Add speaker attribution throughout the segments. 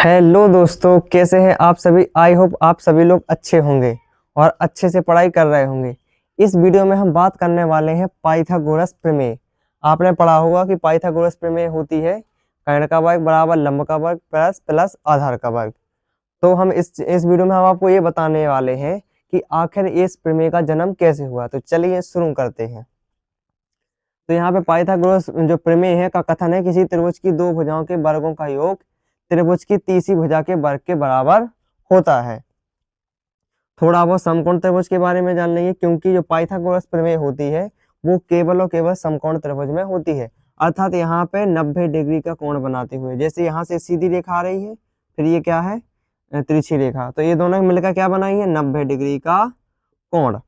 Speaker 1: Hello दोस्तों, कैसे हैं आप सभी। आई होप आप सभी लोग अच्छे होंगे और अच्छे से पढ़ाई कर रहे होंगे। इस वीडियो में हम बात करने वाले हैं पाइथागोरस प्रमेय। आपने पढ़ा होगा कि पाइथागोरस प्रमेय होती है कर्ण का वर्ग बराबर लंब का वर्ग प्लस प्लस आधार का वर्ग। तो हम इस वीडियो में हम आपको ये बताने वाले हैं कि आखिर इस प्रमेय का जन्म कैसे हुआ। तो चलिए शुरू करते हैं। तो यहाँ पे पाइथागोरस जो प्रमेय है का कथन है किसी त्रिभुज की दो भुजाओं के वर्गों का योग त्रिभुज की तीसरी भुजा के वर्ग के बराबर होता है। थोड़ा बहुत समकोण त्रिभुज के बारे में जान लेंगे, क्योंकि जो पाइथागोरस प्रमेय होती है वो केवल और केवल समकोण त्रिभुज में होती है। अर्थात यहाँ पे 90 डिग्री का कोण बनाते हुए, जैसे यहाँ से सीधी रेखा आ रही है, फिर ये क्या है तिरछी रेखा, तो ये दोनों मिलकर क्या बनाई है 90 डिग्री का कोण।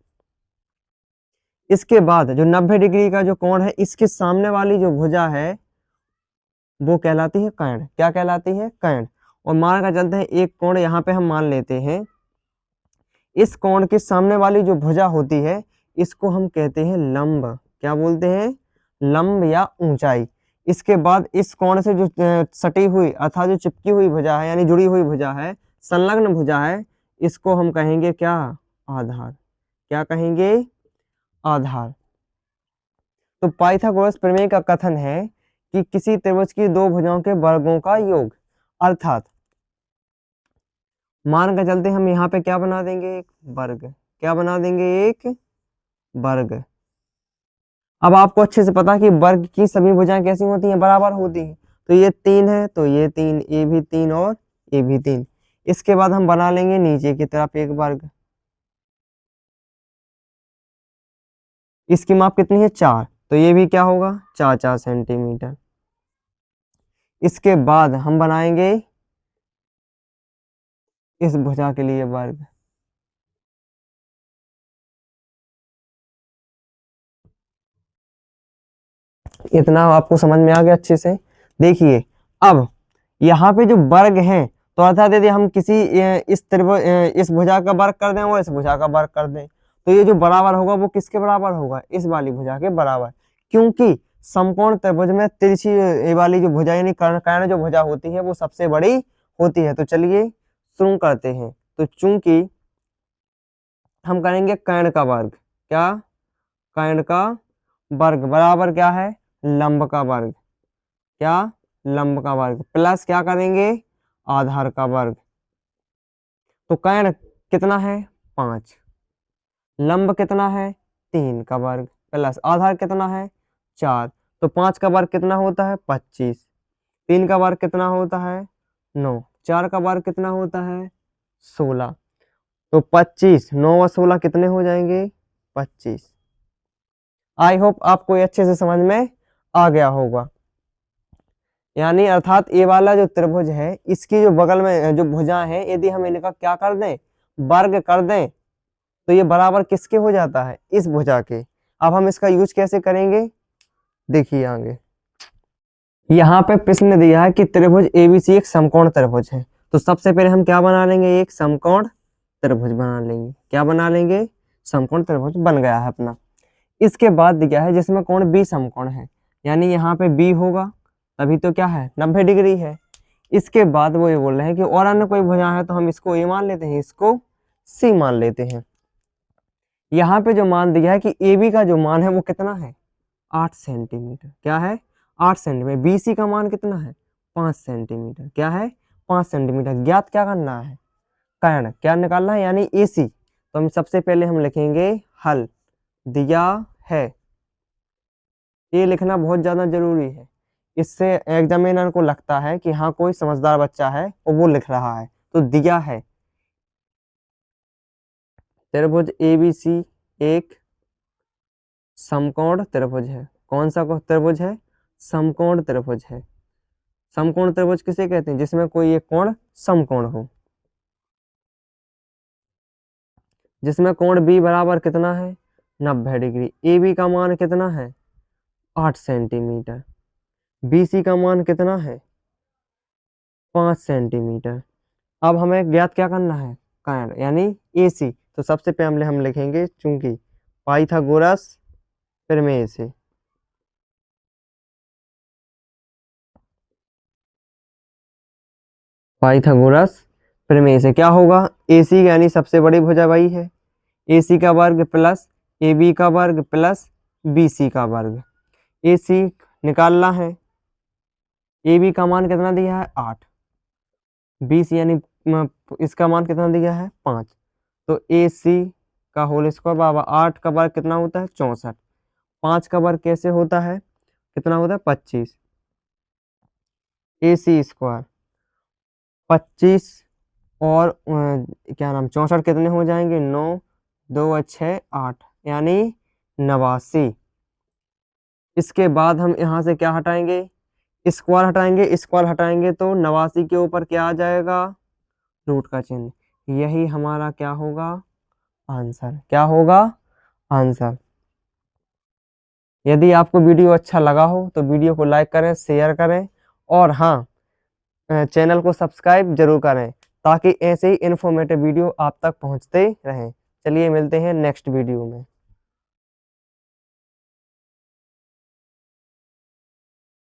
Speaker 1: इसके बाद जो 90 डिग्री का जो कोण है, इसके सामने वाली जो भुजा है वो कहलाती है कर्ण। क्या कहलाती है? कर्ण। और मान कर चलते हैं एक कोण यहाँ पे हम मान लेते हैं। इस कोण के सामने वाली जो भुजा होती है इसको हम कहते हैं लंब। क्या बोलते हैं? लंब या ऊंचाई। इसके बाद इस कोण से जो सटी हुई अर्थात जो चिपकी हुई भुजा है यानी जुड़ी हुई भुजा है, संलग्न भुजा है, इसको हम कहेंगे क्या? आधार। क्या कहेंगे? आधार। तो पाइथागोरस प्रमेय का कथन है कि किसी त्रिभुज की दो भुजाओं के वर्गों का योग, अर्थात मान कर चलते हम यहाँ पे क्या बना देंगे? एक वर्ग। क्या बना देंगे? एक वर्ग। अब आपको अच्छे से पता है कि वर्ग की सभी भुजाएं कैसी होती हैं? बराबर होती हैं। तो ये 3 है तो ये 3, ये भी 3 और ये भी 3। इसके बाद हम बना लेंगे नीचे की तरफ एक वर्ग। इसकी माप कितनी है? 4। तो ये भी क्या होगा? 4 सेंटीमीटर। इसके बाद हम बनाएंगे इस भुजा के लिए वर्ग। इतना आपको समझ में आ गया अच्छे से? देखिए अब यहाँ पे जो वर्ग है, तो अर्थात यदि हम किसी इस भुजा का वर्ग कर दें और इस भुजा का वर्ग कर दें, तो ये जो बराबर होगा वो किसके बराबर होगा? इस वाली भुजा के बराबर। क्योंकि समकोण त्रिभुज में तिरछी ये वाली जो भुजा यानी कर्ण जो भुजा होती है वो सबसे बड़ी होती है। तो चलिए शुरू करते हैं। तो चूंकि हम करेंगे कर्ण का वर्ग। क्या? कर्ण का वर्ग बराबर क्या है? लंब का वर्ग। क्या? लंब का वर्ग प्लस क्या करेंगे? आधार का वर्ग। तो कर्ण कितना है? 5। लंब कितना है? 3 का वर्ग प्लस आधार कितना है? 4। तो 5 का वर्ग कितना होता है? 25। 3 का वर्ग कितना होता है? 9। 4 का वर्ग कितना होता है? 16। तो 25, 9 और 16 कितने हो जाएंगे? 25। आई होप आपको ये अच्छे से समझ में आ गया होगा। यानी अर्थात ये वाला जो त्रिभुज है इसकी जो बगल में जो भुजा है, यदि हम इनका क्या कर दें? वर्ग कर दें, तो ये बराबर किसके हो जाता है? इस भुजा के। अब हम इसका यूज कैसे करेंगे देखिए आगे। यहाँ पे प्रश्न दिया है कि त्रिभुज एबीसी एक समकोण त्रिभुज है। तो सबसे पहले हम क्या बना लेंगे? एक समकोण त्रिभुज बना लेंगे। क्या बना लेंगे? समकोण त्रिभुज बन गया है अपना। इसके बाद दिया है जिसमें कोण बी समकोण है, यानी यहाँ पे बी होगा, तभी तो क्या है 90 डिग्री है। इसके बाद वो ये बोल रहे हैं कि और अन्य कोई भुजा है, तो हम इसको ए मान लेते हैं, इसको सी मान लेते हैं। यहाँ पे जो मान दिया है कि ए बी का जो मान है वो कितना है? 8 सेंटीमीटर। क्या है? 8 सेंटीमीटर। बी सी का मान कितना है? 5 सेंटीमीटर। क्या है? 5 सेंटीमीटर। ज्ञात क्या करना है? कर्ण। क्या निकालना है? यानी ए सी। तो हम सबसे पहले हम लिखेंगे हल दिया है। ये लिखना बहुत ज्यादा जरूरी है, इससे एग्जामिनर को लगता है कि हाँ कोई समझदार बच्चा है और वो लिख रहा है। तो दिया है त्रिभुज एबीसी एक समकोण त्रिभुज है। कौन सा त्रिभुज है? समकोण त्रिभुज है। समकोण त्रिभुज किसे कहते हैं? जिसमें कोई एक कोण समकोण हो। जिसमें कोण बी बराबर कितना है? 90 डिग्री। ए बी का मान कितना है? 8 सेंटीमीटर। बी सी का मान कितना है? 5 सेंटीमीटर। अब हमें ज्ञात क्या करना है? कर्ण यानी ए सी। तो सबसे पहले हम लिखेंगे चूंकि पाइथागोरस प्रमेय से पाइथागोरस प्रमेय से क्या होगा, AC यानी सबसे बड़ी भुजा वही है, AC का वर्ग प्लस AB का वर्ग प्लस BC का वर्ग। AC निकालना है, AB का मान कितना दिया है 8, BC यानी इसका मान कितना दिया है 5, तो AC का होल स्क्वायर बाबा 8 का वर्ग कितना होता है 64, 5 का वर्ग कैसे होता है, कितना होता है 25, AC स्क्वायर 25 और क्या नाम 64 कितने हो जाएंगे 9, 2 6 8 यानी 89। इसके बाद हम यहाँ से क्या हटाएंगे, स्क्वायर हटाएंगे, स्क्वायर हटाएंगे तो 89 के ऊपर क्या आ जाएगा, रूट का चिन्ह, यही हमारा क्या होगा आंसर, क्या होगा आंसर। यदि आपको वीडियो अच्छा लगा हो तो वीडियो को लाइक करें, शेयर करें और हाँ चैनल को सब्सक्राइब जरूर करें ताकि ऐसे ही इन्फॉर्मेटिव वीडियो आप तक पहुंचते रहें। चलिए मिलते हैं नेक्स्ट वीडियो में।